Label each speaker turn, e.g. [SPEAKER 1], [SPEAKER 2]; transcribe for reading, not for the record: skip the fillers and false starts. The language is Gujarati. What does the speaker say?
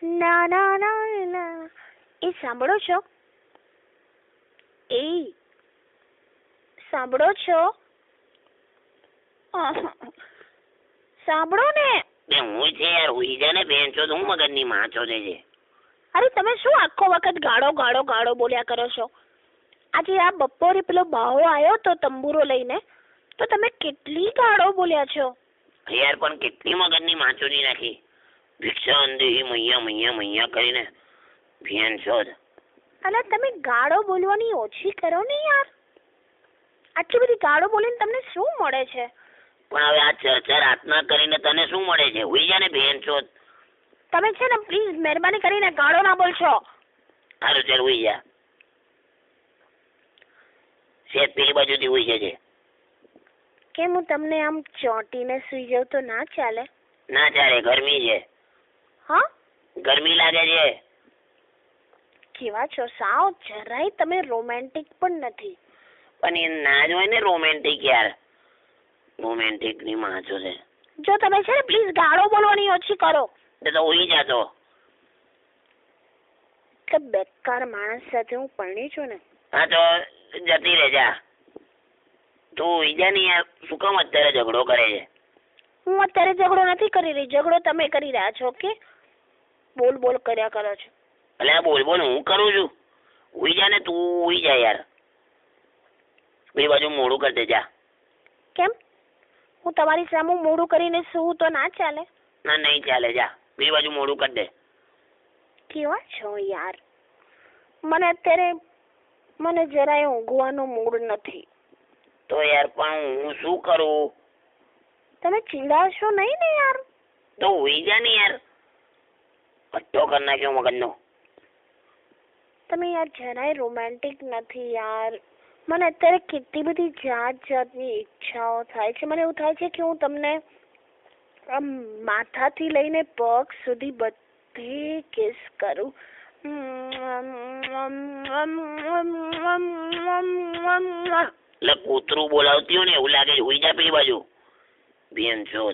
[SPEAKER 1] ના ના ના ના એ સાંભળો છો? એ સાંભળો છો? સાંભળો ને.
[SPEAKER 2] બે હું છે યાર, હુઈ જા ને બેન છો, હું મગજની માં છો છે.
[SPEAKER 1] અરે તમે શું આખો વખત ગાળો ગાળો ગાળો બોલ્યા કરો છો? આજે આ બપોરે પેલો બાવો આવ્યો તો તંબુરો લઈને, તો તમે કેટલી ગાળો બોલ્યા છો
[SPEAKER 2] યાર. પણ કેટલી મગજની માછોડી નાખી, ભિક્ષા અંદેહી મૈયા મૈયા મૈયા કરીને બેન છો.
[SPEAKER 1] અલા તમે ગાળો બોલવાની ઓછી કરો ને યાર. આટલી બધી ગાળો બોલીને તમને શું મળે છે?
[SPEAKER 2] પણ હવે આ ચર્ચા રાતના કરીને તને શું મળે છે? હુઈ જા ને બેન છો.
[SPEAKER 1] તમે છે ને પ્લીઝ મહેરબાની કરીને ગાળો ના બોલશો.
[SPEAKER 2] સારું ચાલ હુઈ જા. શેત પેલી બાજુથી હુઈ જજે.
[SPEAKER 1] કેમ હું તમને આમ ચોંટીને સુઈ જાઉં તો ના ચાલે?
[SPEAKER 2] ના ચાલે, ગરમી છે.
[SPEAKER 1] હા
[SPEAKER 2] ગરમી લાગે છે.
[SPEAKER 1] કેવા છો સાવ, જરાય તમે રોમેન્ટિક પણ નથી.
[SPEAKER 2] પણ એ ના જ હોય ને રોમેન્ટિક યાર. રોમેન્ટિક ની માછો છે.
[SPEAKER 1] જો તમે છે ને પ્લીઝ ગાળો બોલવાની ઓછી કરો.
[SPEAKER 2] તો હુઈ જા તો.
[SPEAKER 1] કે બેકાર માણસ સાથે હું પરણી છું ને.
[SPEAKER 2] હા તો જતી રહે જા. તું હુઈ જા ને યાર. શું કામ અત્યારે ઝઘડો કરે છે?
[SPEAKER 1] હું અત્યારે ઝઘડો નથી કરી રહી, ઝઘડો તમે કરી રહ્યા છો. ઓકે, બોલ બોલ કર્યા કરો છો.
[SPEAKER 2] એટલે બોલ બોલ હું કરું છું? હુઈ જા ને તું, હુઈ જા યાર. બે બાજુ મોડું કરી દે જા.
[SPEAKER 1] કેમ હું તમારી સામે મોડું કરીને સુવું તો ના ચાલે?
[SPEAKER 2] ના નહીં ચાલે, જા. બે બાજુ મોડું કરી દે.
[SPEAKER 1] કેવા છો યાર. મને જરાય ઊંઘવાનો મૂડ નથી.
[SPEAKER 2] તો યાર પણ હું શું કરું?
[SPEAKER 1] તમે ચીડાશો નહીં ને યાર.
[SPEAKER 2] તો હુઈ જા ને યાર. પટ્ટો કરી નાખ્યો મગજનો.
[SPEAKER 1] તમે યાર જરાય રોમેન્ટિક નથી યાર. મને અત્યારે કેટલી બધી જાત જાતની ઈચ્છાઓ થાય છે. મને એવું થાય છે કે હું તમને આમ માથાથી લઈને પગ સુધી બધે કિસ કરું.
[SPEAKER 2] એટલે કૂતરું બોલાવતી હોય ને એવું લાગે છે. હુઈ જા પેલી બાજુ બેન છો.